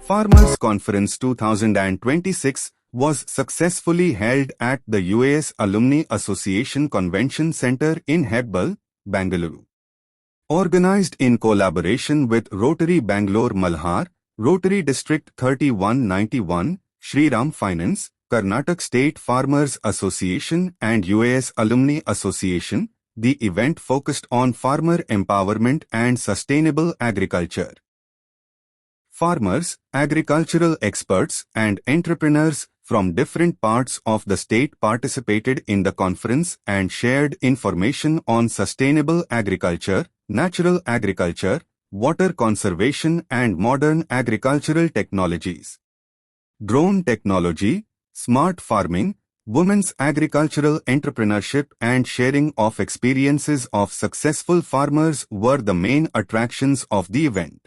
Farmers Conference 2026 was successfully held at the UAS Alumni Association Convention Centre in Hebbal, Bangalore. Organized in collaboration with Rotary Bangalore Malhar, Rotary District 3191, Shri Ram Finance, Karnataka State Farmers Association and UAS Alumni Association, the event focused on farmer empowerment and sustainable agriculture. Farmers, agricultural experts, and entrepreneurs from different parts of the state participated in the conference and shared information on sustainable agriculture, natural agriculture, water conservation, and modern agricultural technologies. Drone technology, smart farming, women's agricultural entrepreneurship, and sharing of experiences of successful farmers were the main attractions of the event.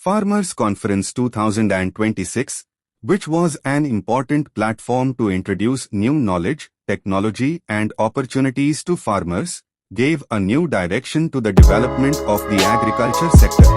Farmers Conference 2026, which was an important platform to introduce new knowledge, technology, and opportunities to farmers, gave a new direction to the development of the agriculture sector.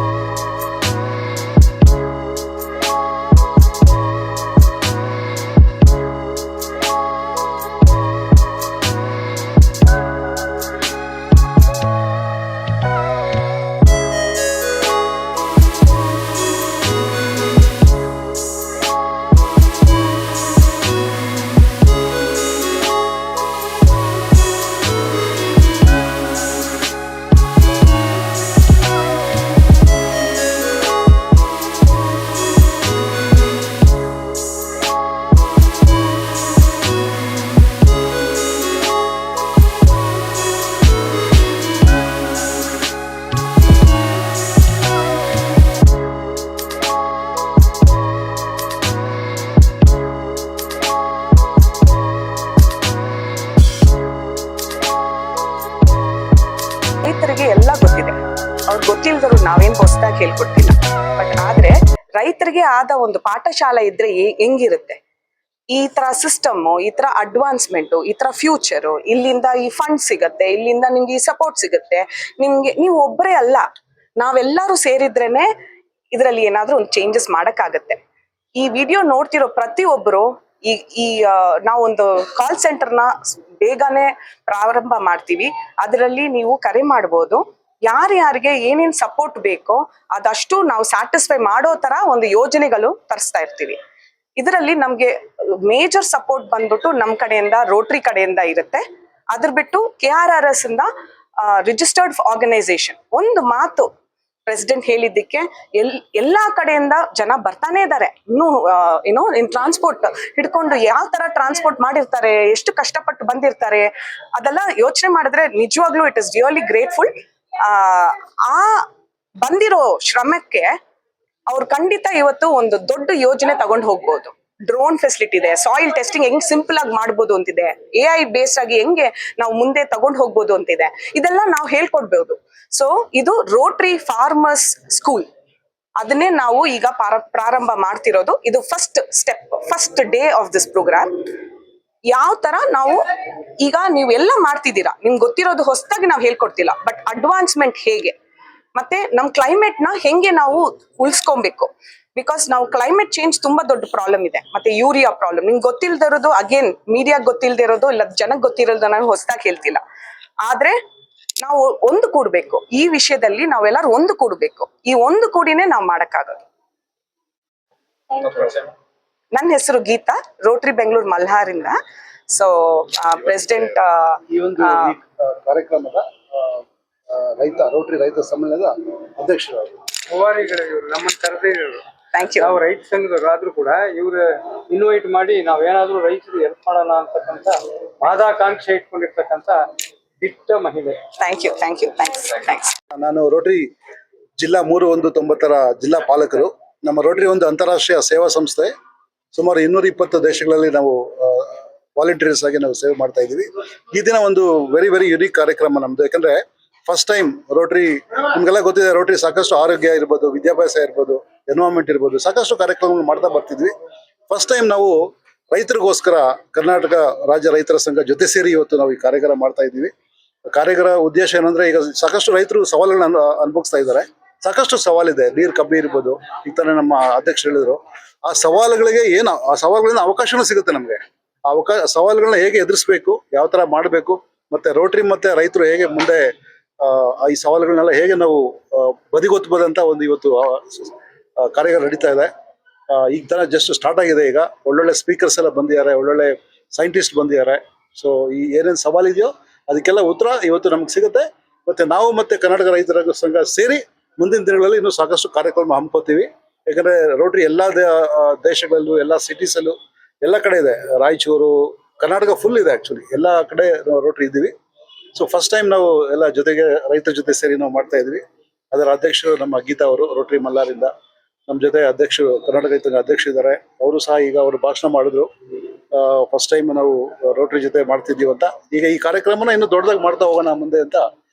ರೈತರಿಗೆ ಎಲ್ಲ ಗೊತ್ತಿದೆ, ಅವ್ರು ಗೊತ್ತಿಲ್ದರು ನಾವೇನ್ ಹೊಸದಾಗಿ ಹೇಳ್ಕೊಡ್ತಿಲ್ಲ. But ಆದ್ರೆ ರೈತರಿಗೆ ಆದ ಒಂದು ಪಾಠಶಾಲೆ ಇದ್ರೆ ಹೆಂಗಿರುತ್ತೆ, ಈ ತರ ಸಿಸ್ಟಮ್, ಈ ತರ ಅಡ್ವಾನ್ಸ್ಮೆಂಟ್, ಈ ತರ ಫ್ಯೂಚರ್, ಇಲ್ಲಿಂದ ಈ ಫಂಡ್ ಸಿಗತ್ತೆ, ಇಲ್ಲಿಂದ ನಿಮ್ಗೆ ಈ ಸಪೋರ್ಟ್ ಸಿಗುತ್ತೆ. ನಿಮ್ಗೆ ನೀವು ಒಬ್ಬರೇ ಅಲ್ಲ, ನಾವೆಲ್ಲರೂ ಸೇರಿದ್ರೇನೆ ಇದರಲ್ಲಿ ಏನಾದ್ರೂ ಒಂದು ಚೇಂಜಸ್ ಮಾಡಕ್ಕಾಗತ್ತೆ. ಈ ವಿಡಿಯೋ ನೋಡ್ತಿರೋ ಪ್ರತಿಯೊಬ್ಬರು ಈ ನಾವೊಂದು ಕಾಲ್ ಸೆಂಟರ್ನ ಬೇಗನೆ ಪ್ರಾರಂಭ ಮಾಡ್ತೀವಿ. ಅದರಲ್ಲಿ ನೀವು ಕರೆ ಮಾಡ್ಬೋದು. ಯಾರ್ಯಾರಿಗೆ ಏನೇನ್ ಸಪೋರ್ಟ್ ಬೇಕೋ ಅದಷ್ಟು ನಾವು ಸ್ಯಾಟಿಸ್ಫೈ ಮಾಡೋ ತರ ಒಂದು ಯೋಜನೆಗಳು ತರಿಸ್ತಾ ಇರ್ತೀವಿ. ಇದರಲ್ಲಿ ನಮ್ಗೆ ಮೇಜರ್ ಸಪೋರ್ಟ್ ಬಂದ್ಬಿಟ್ಟು ನಮ್ ಕಡೆಯಿಂದ, ರೋಟರಿ ಕಡೆಯಿಂದ ಇರುತ್ತೆ. ಅದ್ರ ಬಿಟ್ಟು KRRS ಇಂದ ರಿಜಿಸ್ಟರ್ಡ್ ಆರ್ಗನೈಸೇಷನ್ ಒಂದು ಮಾತು ಪ್ರೆಸಿಡೆಂಟ್ ಹೇಳಿದ್ದಕ್ಕೆ ಎಲ್ಲಾ ಕಡೆಯಿಂದ ಜನ ಬರ್ತಾನೆ ಇದ್ದಾರೆ. ಇನ್ನು ಟ್ರಾನ್ಸ್ಪೋರ್ಟ್ ಹಿಡ್ಕೊಂಡು ಯಾವ ತರ ಟ್ರಾನ್ಸ್ಪೋರ್ಟ್ ಮಾಡಿರ್ತಾರೆ, ಎಷ್ಟು ಕಷ್ಟಪಟ್ಟು ಬಂದಿರ್ತಾರೆ, ಅದೆಲ್ಲ ಯೋಚನೆ ಮಾಡಿದ್ರೆ ನಿಜವಾಗ್ಲೂ ಇಟ್ ಇಸ್ ರಿಯಲಿ ಗ್ರೇಟ್ಫುಲ್. ಆ ಬಂದಿರೋ ಶ್ರಮಕ್ಕೆ ಅವ್ರು ಖಂಡಿತ ಇವತ್ತು ಒಂದು ದೊಡ್ಡ ಯೋಜನೆ ತಗೊಂಡು ಹೋಗ್ಬೋದು. ಡ್ರೋನ್ ಫೆಸಿಲಿಟಿ ಇದೆ, ಸಾಯಿಲ್ ಟೆಸ್ಟಿಂಗ್ ಹೆಂಗ್ ಸಿಂಪಲ್ ಆಗಿ ಮಾಡ್ಬೋದು ಅಂತಿದೆ, AI ಬೇಸ್ಡ್ ಆಗಿ ಹೆಂಗೆ ನಾವು ಮುಂದೆ ತಗೊಂಡು ಹೋಗ್ಬೋದು ಅಂತಿದೆ. ಇದೆಲ್ಲ ನಾವು ಹೇಳ್ಕೊಡ್ಬೋದು. ಸೊ ಇದು ರೋಟರಿ ಫಾರ್ಮರ್ಸ್ ಸ್ಕೂಲ್, ಅದನ್ನೇ ನಾವು ಈಗ ಪ್ರಾರಂಭ ಮಾಡ್ತಿರೋದು. ಇದು first step, first day of this program. ಯಾವ ತರ ನಾವು ಈಗ ನೀವೆಲ್ಲ ಮಾಡ್ತಿದ್ದೀರಾ, ನಿಮ್ಗೆ ಗೊತ್ತಿರೋದು ಹೊಸದಾಗಿ ನಾವು ಹೇಳ್ಕೊಡ್ತಿಲ್ಲ, ಬಟ್ ಅಡ್ವಾನ್ಸ್ಮೆಂಟ್ ಹೇಗೆ, ಮತ್ತೆ ನಮ್ ಕ್ಲೈಮೇಟ್ ನ ಹೆಂಗೆ ನಾವು ಉಳಿಸ್ಕೊಬೇಕು. ಬಿಕಾಸ್ ನಾವು ಕ್ಲೈಮೇಟ್ ಚೇಂಜ್ ತುಂಬಾ ದೊಡ್ಡ ಪ್ರಾಬ್ಲಮ್ ಇದೆ. ಮತ್ತೆ ಯೂರಿಯಾ ಪ್ರಾಬ್ಲಮ್ ನಿಮ್ಗೆ ಗೊತ್ತಿಲ್ದಿರೋದು, ಅಗೇನ್ ಮೀಡಿಯಾಗ್ ಗೊತ್ತಿಲ್ದಿರೋದು, ಇಲ್ಲ ಜನಕ್ಕೆ ಗೊತ್ತಿರೋದು ನಾನು ಹೊಸದಾಗಿ ಹೇಳ್ತಿಲ್ಲ. ಆದ್ರೆ ನಾವು ಒಂದು ಕೂಡ್ಬೇಕು, ಈ ವಿಷಯದಲ್ಲಿ ನಾವೆಲ್ಲರೂ ಒಂದು ಕೂಡ್ಬೇಕು. ಈ ಒಂದು ಕೂಡಿನೇ ನಾವು ಮಾಡಕ್ಕಾಗೋದು. ನನ್ನ ಹೆಸರು ಗೀತಾ, ರೋಟರಿ ಬೆಂಗಳೂರು ಮಲ್ಹಾರಿಂದ. ಸೊ ಪ್ರೆಸಿಡೆಂಟ್ ಈ ಒಂದು ಕಾರ್ಯಕ್ರಮದ ರೋಟರಿ ರೈತ ಸಮ್ಮೇಳನದ ಅಧ್ಯಕ್ಷರಾದರು. ನಮ್ಮನ್ನು ಕರೆದಿರೋರು. Thank you. ನಾವು ರೈತ ಸಂಘದವರು ಆದ್ರೂ ಕೂಡ ಇವ್ರು ಇನ್ವೈಟ್ ಮಾಡಿ ನಾವೇನಾದ್ರೂ ರೈತರಿಗೆ ಹೆಲ್ಪ್ ಮಾಡೋಣ ಅಂತಕ್ಕಂಥ ಮಹದಾಕಾಂಕ್ಷೆ ಇಟ್ಕೊಂಡಿರ್ತಕ್ಕಂಥ ದಿಟ್ಟ ಮಹಿಳೆ. Thank you, thank you, thanks. ನಾನು ರೋಟರಿ ಜಿಲ್ಲಾ 390 ಜಿಲ್ಲಾ ಪಾಲಕರು. ನಮ್ಮ ರೋಟರಿ ಒಂದು ಅಂತಾರಾಷ್ಟ್ರೀಯ ಸೇವಾ ಸಂಸ್ಥೆ. ಸುಮಾರು 220 ದೇಶಗಳಲ್ಲಿ ನಾವು ವಾಲಂಟಿಯರ್ಸ್ ಆಗಿ ನಾವು ಸೇವೆ ಮಾಡ್ತಾ ಇದ್ದೀವಿ. ಈ ದಿನ ಒಂದು ವೆರಿ ಯುನೀಕ್ ಕಾರ್ಯಕ್ರಮ ನಮ್ದು. ಯಾಕಂದ್ರೆ ಫಸ್ಟ್ ಟೈಮ್ ರೋಟರಿ, ನಿಮ್ಗೆಲ್ಲ ಗೊತ್ತಿದೆ, ರೋಟರಿ ಸಾಕಷ್ಟು ಆರೋಗ್ಯ ಇರ್ಬೋದು, ವಿದ್ಯಾಭ್ಯಾಸ ಇರ್ಬೋದು, ಎನ್ವೈರನ್ಮೆಂಟ್ ಇರ್ಬೋದು, ಸಾಕಷ್ಟು ಕಾರ್ಯಕ್ರಮಗಳು ಮಾಡ್ತಾ ಬರ್ತಿದ್ವಿ. ಫಸ್ಟ್ ಟೈಮ್ ನಾವು ರೈತರಿಗೋಸ್ಕರ ಕರ್ನಾಟಕ ರಾಜ್ಯ ರೈತರ ಸಂಘ ಜೊತೆ ಸೇರಿ ಇವತ್ತು ನಾವು ಈ ಕಾರ್ಯಕ್ರಮ ಮಾಡ್ತಾ ಇದ್ದೀವಿ. ಕಾರ್ಯಕ್ರಮ ಉದ್ದೇಶ ಏನಂದ್ರೆ, ಈಗ ಸಾಕಷ್ಟು ರೈತರು ಸವಾಲುಗಳನ್ನ ಅನುಭವಿಸ್ತಾ ಇದ್ದಾರೆ. ಸಾಕಷ್ಟು ಸವಾಲಿದೆ. ನೀರು ಕಮ್ಮಿ ಇರ್ಬೋದು, ಈಗ ತಾನೇ ನಮ್ಮ ಅಧ್ಯಕ್ಷರು ಹೇಳಿದ್ರು. ಆ ಸವಾಲುಗಳಿಗೆ ಆ ಸವಾಲುಗಳಿಂದ ಅವಕಾಶನೂ ಸಿಗುತ್ತೆ ನಮಗೆ. ಸವಾಲುಗಳನ್ನ ಹೇಗೆ ಎದುರಿಸ್ಬೇಕು, ಯಾವ ತರ ಮಾಡಬೇಕು, ಮತ್ತೆ ರೋಟರಿ ಮತ್ತೆ ರೈತರು ಹೇಗೆ ಮುಂದೆ ಈ ಸವಾಲುಗಳನ್ನೆಲ್ಲ ಹೇಗೆ ನಾವು ಬದಿಗೊತ್ತಬೋದಂತ ಒಂದು ಇವತ್ತು ಕಾರ್ಯಗಳು ನಡೀತಾ ಇದೆ. ಈಗ ತಾನೇ ಜಸ್ಟ್ ಸ್ಟಾರ್ಟ್ ಆಗಿದೆ. ಈಗ ಒಳ್ಳೊಳ್ಳೆ ಸ್ಪೀಕರ್ಸ್ ಎಲ್ಲ ಬಂದಿದ್ದಾರೆ, ಒಳ್ಳೊಳ್ಳೆ ಸೈಂಟಿಸ್ಟ್ ಬಂದಿದ್ದಾರೆ. ಸೊ ಈ ಏನೇನು ಸವಾಲಿದೆಯೋ ಅದಕ್ಕೆಲ್ಲ ಉತ್ತರ ಇವತ್ತು ನಮ್ಗೆ ಸಿಗುತ್ತೆ. ಮತ್ತೆ ನಾವು ಮತ್ತೆ ಕರ್ನಾಟಕ ರೈತರ ಸಂಘ ಸೇರಿ ಮುಂದಿನ ದಿನಗಳಲ್ಲಿ ಇನ್ನೂ ಸಾಕಷ್ಟು ಕಾರ್ಯಕ್ರಮ ಹಮ್ಮಿಕೋತೀವಿ. ಯಾಕಂದ್ರೆ ರೋಟರಿ ಎಲ್ಲಾ ದೇಶಗಳಲ್ಲೂ, ಎಲ್ಲ ಸಿಟೀಸಲ್ಲೂ, ಎಲ್ಲ ಕಡೆ ಇದೆ. ರಾಯಚೂರು, ಕರ್ನಾಟಕ ಫುಲ್ ಇದೆ. ಆಕ್ಚುಲಿ ಎಲ್ಲ ಕಡೆ ರೋಟರಿ ಇದ್ದೀವಿ. ಸೊ ಫಸ್ಟ್ ಟೈಮ್ ನಾವು ಎಲ್ಲ ಜೊತೆಗೆ ರೈತರ ಜೊತೆ ಸೇರಿ ನಾವು ಮಾಡ್ತಾ ಇದ್ವಿ. ಅದರ ಅಧ್ಯಕ್ಷರು ನಮ್ಮ ಗೀತಾ ಅವರು ರೋಟರಿ ಮಲ್ಲಾರಿಂದ, ನಮ್ಮ ಜೊತೆ ಅಧ್ಯಕ್ಷರು ಕರ್ನಾಟಕ ರೈತ ಅಧ್ಯಕ್ಷರಿದ್ದಾರೆ. ಅವರು ಸಹ ಈಗ ಅವರು ಭಾಷಣ ಮಾಡಿದ್ರು. ಫಸ್ಟ್ ಟೈಮ್ ನಾವು ರೋಟರಿ ಜೊತೆ ಮಾಡ್ತಿದ್ದೀವಿ ಅಂತ. ಈಗ ಈ ಕಾರ್ಯಕ್ರಮನ ಇನ್ನೂ ದೊಡ್ಡದಾಗಿ ಮಾಡ್ತಾ ಹೋಗೋಣ ಮುಂದೆ ಅಂತ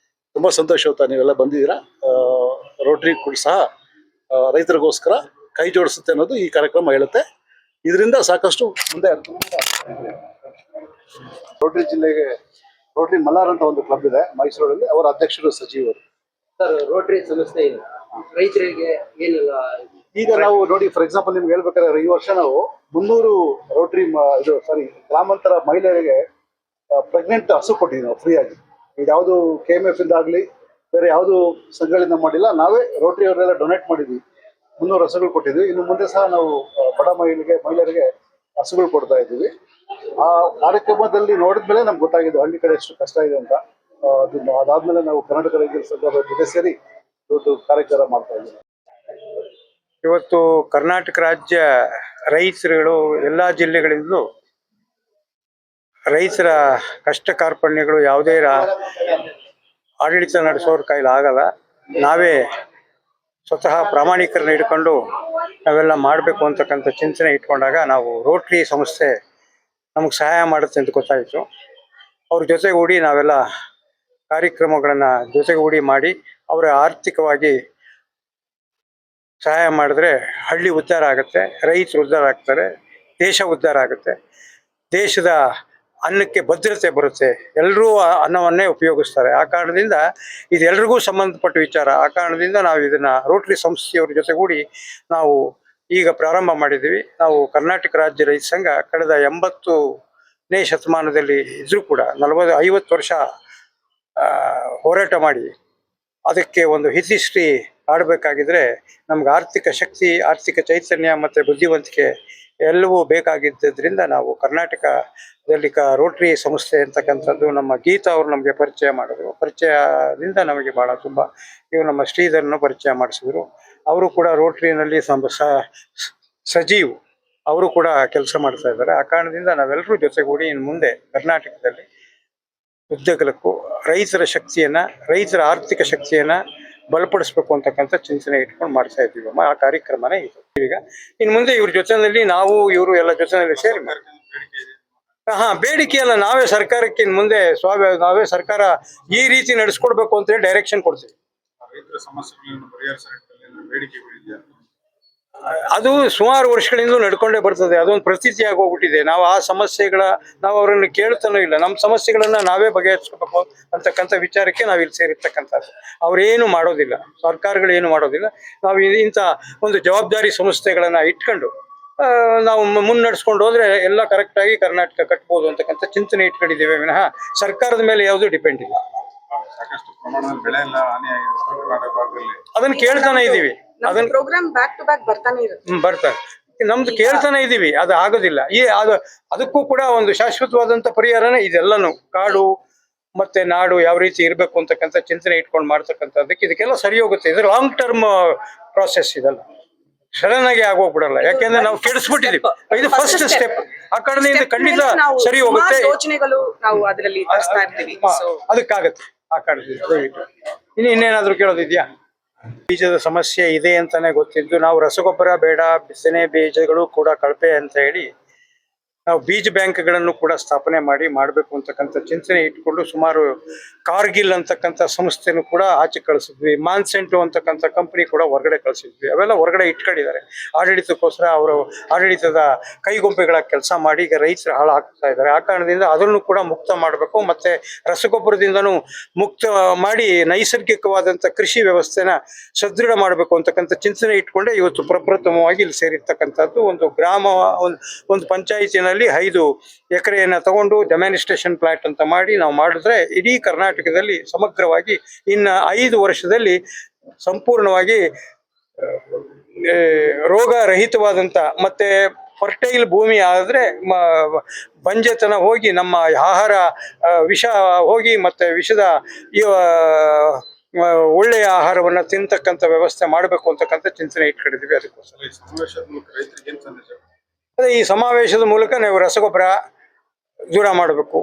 ತುಂಬಾ ಸಂತೋಷ ಆಯ್ತಾ ನೀವೆಲ್ಲ ಬಂದಿದ್ದೀರಾ. ರೋಟರಿ ಕೂಡ ಸಹ ರೈತರಿಗೋಸ್ಕರ ಕೈ ಜೋಡಿಸುತ್ತೆ ಅನ್ನೋದು ಈ ಕಾರ್ಯಕ್ರಮ ಹೇಳುತ್ತೆ. ಇದರಿಂದ ಸಾಕಷ್ಟು ಮುಂದೆ ರೋಟರಿ ಜಿಲ್ಲೆಗೆ ರೋಟರಿ ಮಲ್ಲಾರ್ ಅಂತ ಒಂದು ಕ್ಲಬ್ ಇದೆ ಮೈಸೂರಲ್ಲಿ. ಅವರ ಅಧ್ಯಕ್ಷರು ಸಚಿವರು. ಸರ್, ರೋಟರಿ ಸಂಸ್ಥೆ ಇಲ್ಲ, ರೈತರಿಗೆ ಏನಿಲ್ಲ. ಈಗ ನಾವು ನೋಡಿ, ಫಾರ್ ಎಕ್ಸಾಂಪಲ್ ನಿಮ್ಗೆ ಹೇಳ್ಬೇಕಾದ್ರೆ, ಈ ವರ್ಷ ನಾವು 300 ರೋಟರಿ ಗ್ರಾಮಾಂತರ ಮಹಿಳೆಯರಿಗೆ ಪ್ರೆಗ್ನೆಂಟ್ ಹಸು ಕೊಟ್ಟಿದ್ದೀವಿ ನಾವು ಫ್ರೀ ಆಗಿ. ಇದ್ಯಾವುದು KMF ಇಂದ ಆಗಲಿ ಬೇರೆ ಯಾವುದು ಸಂಘಗಳಿಂದ ಮಾಡಿಲ್ಲ, ನಾವೇ ರೋಟರಿ ಅವರೆಲ್ಲ ಡೊನೇಟ್ ಮಾಡಿದ್ವಿ. 300 ಹಸುಗಳು ಕೊಟ್ಟಿದ್ವಿ. ಇನ್ನು ಮುಂದೆ ಸಹ ನಾವು ಬಡ ಮಹಿಳೆಯರಿಗೆ ಹಸುಗಳು ಕೊಡ್ತಾ ಇದ್ದೀವಿ. ಆ ಕಾರ್ಯಕ್ರಮದಲ್ಲಿ ನೋಡಿದ್ಮೇಲೆ ನಮ್ಗೆ ಗೊತ್ತಾಗಿದೆ ಹಳ್ಳಿ ಕಡೆ ಎಷ್ಟು ಕಷ್ಟ ಇದೆ ಅಂತ. ಅದಾದ್ಮೇಲೆ ನಾವು ಕರ್ನಾಟಕ ರೈತರ ಸಂಘದ ಜೊತೆ ಸೇರಿ ಇವತ್ತು ಕಾರ್ಯಕ್ರಮ ಮಾಡ್ತಾ ಇದ್ದೀವಿ. ಇವತ್ತು ಕರ್ನಾಟಕ ರಾಜ್ಯ ರೈತರುಗಳು ಎಲ್ಲ ಜಿಲ್ಲೆಗಳಿಂದಲೂ ರೈತರ ಕಷ್ಟ ಕಾರ್ಪಣ್ಯಗಳು ಯಾವುದೇ ಆಡಳಿತ ನಡೆಸೋರ ಕೈಲಿ ಆಗಲ್ಲ. ನಾವೇ ಸ್ವತಃ ಪ್ರಾಮಾಣಿಕರನ್ನ ಇಟ್ಕೊಂಡು ನಾವೆಲ್ಲ ಮಾಡಬೇಕು ಅಂತಕ್ಕಂಥ ಚಿಂತನೆ ಇಟ್ಕೊಂಡಾಗ ನಾವು ರೋಟರಿ ಸಂಸ್ಥೆ ನಮಗೆ ಸಹಾಯ ಮಾಡುತ್ತೆ ಅಂತ ಗೊತ್ತಾಯಿತು. ಅವ್ರ ಜೊತೆಗೂಡಿ ನಾವೆಲ್ಲ ಕಾರ್ಯಕ್ರಮಗಳನ್ನು ಜೊತೆಗೂಡಿ ಮಾಡಿ ಅವರ ಆರ್ಥಿಕವಾಗಿ ಸಹಾಯ ಮಾಡಿದ್ರೆ ಹಳ್ಳಿ ಉದ್ಧಾರ ಆಗುತ್ತೆ, ರೈತರು ಉದ್ಧಾರ ಆಗ್ತಾರೆ, ದೇಶ ಉದ್ಧಾರ ಆಗುತ್ತೆ, ದೇಶದ ಅನ್ನಕ್ಕೆ ಭದ್ರತೆ ಬರುತ್ತೆ. ಎಲ್ಲರೂ ಅನ್ನವನ್ನೇ ಉಪಯೋಗಿಸ್ತಾರೆ. ಆ ಕಾರಣದಿಂದ ಇದೆಲ್ಲರಿಗೂ ಸಂಬಂಧಪಟ್ಟ ವಿಚಾರ. ಆ ಕಾರಣದಿಂದ ನಾವು ಇದನ್ನು ರೋಟರಿ ಸಂಸ್ಥೆಯವ್ರ ಜೊತೆಗೂಡಿ ನಾವು ಈಗ ಪ್ರಾರಂಭ ಮಾಡಿದ್ದೀವಿ. ನಾವು ಕರ್ನಾಟಕ ರಾಜ್ಯ ರೈತ ಸಂಘ ಕಳೆದ 80ನೇ ಶತಮಾನದಲ್ಲಿ ಇದ್ರೂ ಕೂಡ 50 ವರ್ಷ ಹೋರಾಟ ಮಾಡಿ ಅದಕ್ಕೆ ಒಂದು ಹಿಸ್ಟ್ರಿ ಆಡಬೇಕಾಗಿದ್ರೆ ನಮ್ಗೆ ಆರ್ಥಿಕ ಶಕ್ತಿ, ಆರ್ಥಿಕ ಚೈತನ್ಯ ಮತ್ತು ಬುದ್ಧಿವಂತಿಕೆ ಎಲ್ಲವೂ ಬೇಕಾಗಿದ್ದರಿಂದ ನಾವು ಕರ್ನಾಟಕದಲ್ಲಿ ರೋಟರಿ ಸಂಸ್ಥೆ ಅಂತಕ್ಕಂಥದ್ದು ನಮ್ಮ ಗೀತಾ ಅವರು ನಮಗೆ ಪರಿಚಯ ಮಾಡಿದ್ರು. ಪರಿಚಯದಿಂದ ನಮಗೆ ಭಾಳ ತುಂಬ ಇವರು ನಮ್ಮ ಶ್ರೀಧರನ್ನು ಪರಿಚಯ ಮಾಡಿಸಿದ್ರು. ಅವರು ಕೂಡ ರೋಟರಿನಲ್ಲಿ ಸಜೀವ್, ಅವರು ಕೂಡ ಕೆಲಸ ಮಾಡ್ತಾ ಇದ್ದಾರೆ. ಆ ಕಾರಣದಿಂದ ನಾವೆಲ್ಲರೂ ಜೊತೆಗೂಡಿ ಇನ್ನು ಮುಂದೆ ಕರ್ನಾಟಕದಲ್ಲಿ ಉದ್ಯೋಗಕ್ಕೂ ರೈತರ ಶಕ್ತಿಯನ್ನು, ರೈತರ ಆರ್ಥಿಕ ಶಕ್ತಿಯನ್ನು ಬಲಪಡಿಸ್ಬೇಕು ಅಂತಕ್ಕಂಥ ಚಿಂತನೆ ಇಟ್ಕೊಂಡು ಮಾಡ್ತಾ ಇದ್ದೀವಿ. ಆ ಕಾರ್ಯಕ್ರಮನೇ ಇದು. ಈಗ ಇನ್ನು ಮುಂದೆ ಇವ್ರ ಜೊತೆಯಲ್ಲಿ ನಾವು ಇವರು ಎಲ್ಲ ಜೊತೆಯಲ್ಲಿ ಸೇರಿ ಬೇಡಿಕೆ ಅಲ್ಲ, ನಾವೇ ಸರ್ಕಾರಕ್ಕೆ ಇನ್ನು ಮುಂದೆ ನಾವೇ ಸರ್ಕಾರ ಈ ರೀತಿ ನಡೆಸ್ಕೊಡ್ಬೇಕು ಅಂತೇಳಿ ಡೈರೆಕ್ಷನ್ ಕೊಡ್ತೀವಿ. ಅದು ಸುಮಾರು ವರ್ಷಗಳಿಂದ ನಡ್ಕೊಂಡೇ ಬರ್ತದೆ. ಅದೊಂದು ಪ್ರತೀತಿ ಆಗೋಗ್ಬಿಟ್ಟಿದೆ. ನಾವು ಆ ನಾವು ಅವರನ್ನು ಕೇಳ್ತಾನೂ ಇಲ್ಲ. ನಮ್ಮ ಸಮಸ್ಯೆಗಳನ್ನ ನಾವೇ ಬಗೆಹರಿಸ್ಕೋಬೇಕು ಅಂತಕ್ಕಂಥ ವಿಚಾರಕ್ಕೆ ನಾವು ಇಲ್ಲಿ ಸೇರಿರ್ತಕ್ಕಂಥದ್ದು. ಅವ್ರೇನು ಮಾಡೋದಿಲ್ಲ, ಸರ್ಕಾರಗಳು ಏನು ಮಾಡೋದಿಲ್ಲ. ನಾವು ಇಂಥ ಒಂದು ಜವಾಬ್ದಾರಿ ಸಂಸ್ಥೆಗಳನ್ನ ಇಟ್ಕೊಂಡು ನಾವು ಮುನ್ನಡೆಸ್ಕೊಂಡು ಹೋದ್ರೆ ಎಲ್ಲ ಕರೆಕ್ಟಾಗಿ ಕರ್ನಾಟಕ ಕಟ್ಬೋದು ಅಂತಕ್ಕಂಥ ಚಿಂತನೆ ಇಟ್ಕೊಂಡಿದ್ದೇವೆ ವಿನಃ ಸರ್ಕಾರದ ಮೇಲೆ ಯಾವುದೂ ಡಿಪೆಂಡ್ ಇಲ್ಲ. ಅದನ್ನ ಕೇಳ್ತಾನೆ ಇದೀವಿ. ಪ್ರೋಗ್ರಾಮ್ ಬ್ಯಾಕ್ ಟು ಬ್ಯಾಕ್ ಬರ್ತಾನೆ ಇರುತ್ತೆ. ಬರ್ತಾರೆ, ನಮ್ದು ಕೇಳ್ತಾನೆ ಇದೀವಿ. ಅದು ಆಗೋದಿಲ್ಲ. ಅದಕ್ಕೂ ಕೂಡ ಒಂದು ಶಾಶ್ವತವಾದಂತ ಪರಿಹಾರನೇ ಇದೆಲ್ಲನು. ಕಾಡು ಮತ್ತೆ ನಾಡು ಯಾವ ರೀತಿ ಇರಬೇಕು ಅಂತಕ್ಕಂಥ ಚಿಂತನೆ ಇಟ್ಕೊಂಡು ಮಾಡ್ತಕ್ಕಂಥದ್ದಕ್ಕೆ ಇದಕ್ಕೆಲ್ಲ ಸರಿ ಹೋಗುತ್ತೆ. ಇದು ಲಾಂಗ್ ಟರ್ಮ್ ಪ್ರಾಸೆಸ್. ಇದೆಲ್ಲ ಸಡನ್ ಆಗಿ ಆಗೋಗ್ಬಿಡಲ್ಲ. ಯಾಕೆಂದ್ರೆ ನಾವು ಕೆಡಿಸ್ಬಿಟ್ಟಿದೀವಿ. ಇದು ಫಸ್ಟ್ ಸ್ಟೆಪ್. ಆ ಕಾರಣದಿಂದ ಖಂಡಿತ ಸರಿ ಹೋಗುತ್ತೆ. ಯೋಚನೆಗಳು ನಾವು ಅದರಲ್ಲಿ ತರಿಸ್ತಾ ಇರ್ತೀವಿ. ಅದಕ್ಕಾಗತ್ತೆ. ಆ ಕಾರಣದಿಂದ ಇನ್ನೇನಾದ್ರೂ ಕೇಳೋದಿದ್ಯಾ? ಬೀಜದ ಸಮಸ್ಯೆ ಇದೆ ಅಂತಾನೆ ಗೊತ್ತಿದ್ದು ನಾವು ರಸಗೊಬ್ಬರ ಬೇಡ, ಬಿತ್ತನೆ ಬೀಜಗಳು ಕೂಡ ಕಳಪೆ ಅಂತ ಹೇಳಿ ನಾವು ಬೀಜ ಬ್ಯಾಂಕ್ಗಳನ್ನು ಕೂಡ ಸ್ಥಾಪನೆ ಮಾಡಬೇಕು ಅಂತಕ್ಕಂಥ ಚಿಂತನೆ ಇಟ್ಕೊಂಡು ಸುಮಾರು ಕಾರ್ಗಿಲ್ ಅಂತಕ್ಕಂಥ ಸಂಸ್ಥೆನೂ ಕೂಡ ಆಚೆ ಕಳಿಸಿದ್ವಿ. ಮಾನ್ಸೆಂಟು ಅಂತಕ್ಕಂಥ ಕಂಪನಿ ಕೂಡ ಹೊರಗಡೆ ಕಳಿಸಿದ್ವಿ. ಅವೆಲ್ಲ ಹೊರಗಡೆ ಇಟ್ಕೊಂಡಿದ್ದಾರೆ ಆಡಳಿತಕ್ಕೋಸ್ಕರ. ಅವರು ಆಡಳಿತದ ಕೈಗೊಂಬೆಗಳ ಕೆಲಸ ಮಾಡಿ ಈಗ ರೈತರು ಹಾಳಾಗ್ತಾ ಇದ್ದಾರೆ. ಆ ಕಾರಣದಿಂದ ಅದನ್ನು ಕೂಡ ಮುಕ್ತ ಮಾಡಬೇಕು, ಮತ್ತೆ ರಸಗೊಬ್ಬರದಿಂದನೂ ಮುಕ್ತ ಮಾಡಿ ನೈಸರ್ಗಿಕವಾದಂಥ ಕೃಷಿ ವ್ಯವಸ್ಥೆನ ಸದೃಢ ಮಾಡಬೇಕು ಅಂತಕ್ಕಂಥ ಚಿಂತನೆ ಇಟ್ಕೊಂಡೆ ಇವತ್ತು ಪ್ರಪ್ರಥಮವಾಗಿ ಇಲ್ಲಿ ಸೇರಿರ್ತಕ್ಕಂಥದ್ದು. ಒಂದು ಗ್ರಾಮ, ಒಂದು ಪಂಚಾಯಿತಿನಲ್ಲಿ 5 ಎಕರೆಯನ್ನ ತಗೊಂಡು ಡೆಮಾನಿಸ್ಟ್ರೇಷನ್ ಪ್ಲಾಟ್ ಅಂತ ಮಾಡಿ ನಾವು ಮಾಡಿದ್ರೆ ಇಡೀ ಕರ್ನಾಟಕದಲ್ಲಿ ಸಮಗ್ರವಾಗಿ ಇನ್ನು 5 ವರ್ಷದಲ್ಲಿ ಸಂಪೂರ್ಣವಾಗಿ ರೋಗ ರಹಿತವಾದಂಥ ಮತ್ತೆ ಫರ್ಟೈಲ್ ಭೂಮಿ ಆದರೆ ಬಂಜೆತನ ಹೋಗಿ ನಮ್ಮ ಆಹಾರ ವಿಷ ಹೋಗಿ ಮತ್ತೆ ವಿಷದ ಒಳ್ಳೆಯ ಆಹಾರವನ್ನು ತಿಂತಕ್ಕಂಥ ವ್ಯವಸ್ಥೆ ಮಾಡಬೇಕು ಅಂತಕ್ಕಂಥ ಚಿಂತನೆ ಇಟ್ಕೊಂಡಿದ್ದೀವಿ. ಅದಕ್ಕೋಸ್ಕರ ಅದೇ ಈ ಸಮಾವೇಶದ ಮೂಲಕ ನಾವು ರಸಗೊಬ್ಬರ ದೂರ ಮಾಡಬೇಕು,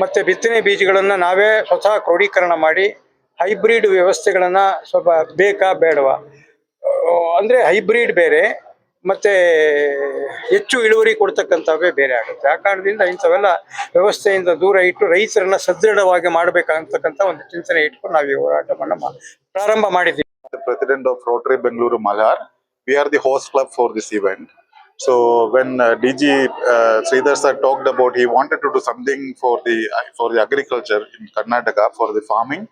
ಮತ್ತೆ ಬಿತ್ತನೆ ಬೀಜಗಳನ್ನು ನಾವೇ ಸ್ವತಃ ಕ್ರೋಢೀಕರಣ ಮಾಡಿ ಹೈಬ್ರಿಡ್ ವ್ಯವಸ್ಥೆಗಳನ್ನು ಸ್ವಲ್ಪ ಬೇಕಾ ಬೇಡವಾ, ಅಂದರೆ ಹೈಬ್ರಿಡ್ ಬೇರೆ ಮತ್ತೆ ಹೆಚ್ಚು ಇಳುವರಿ ಕೊಡ್ತಕ್ಕಂಥವೇ ಬೇರೆ ಆಗುತ್ತೆ. ಆ ಕಾರಣದಿಂದ ಇಂಥವೆಲ್ಲ ವ್ಯವಸ್ಥೆಯಿಂದ ದೂರ ಇಟ್ಟು ರೈತರನ್ನ ಸದೃಢವಾಗಿ ಮಾಡಬೇಕಂತಕ್ಕಂಥ ಒಂದು ಚಿಂತನೆ ಇಟ್ಕೊಂಡು ನಾವು ಈ ಹೋರಾಟವನ್ನು ಪ್ರಾರಂಭ ಮಾಡಿದ್ದೀವಿ. President of Rotary Bengaluru Malhar, we are the host club for this event. So when DG Sridhar sir talked about he wanted to do something for the agriculture in Karnataka for the farming,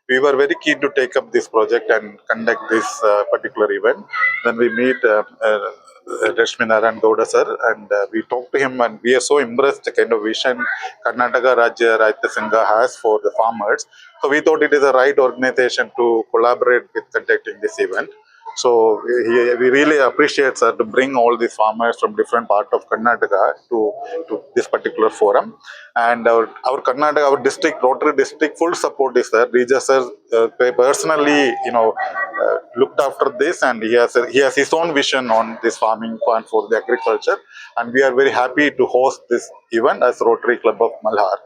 we were very keen to take up this project and conduct this particular event. Then we meet Rashmi Narayan Gowda sir, and we talked to him, and we are so impressed the kind of vision Karnataka Rajya Rajya Sangha has for the farmers. So we thought it is a right organization to collaborate with conducting this event. So we really appreciate sir to bring all these farmers from different parts of Karnataka to this particular forum. And our Karnataka, our district, Rotary district, full support is there. Rija sir personally, looked after this, and he has his own vision on this farming plan for the agriculture. And we are very happy to host this event as Rotary Club of Malhar.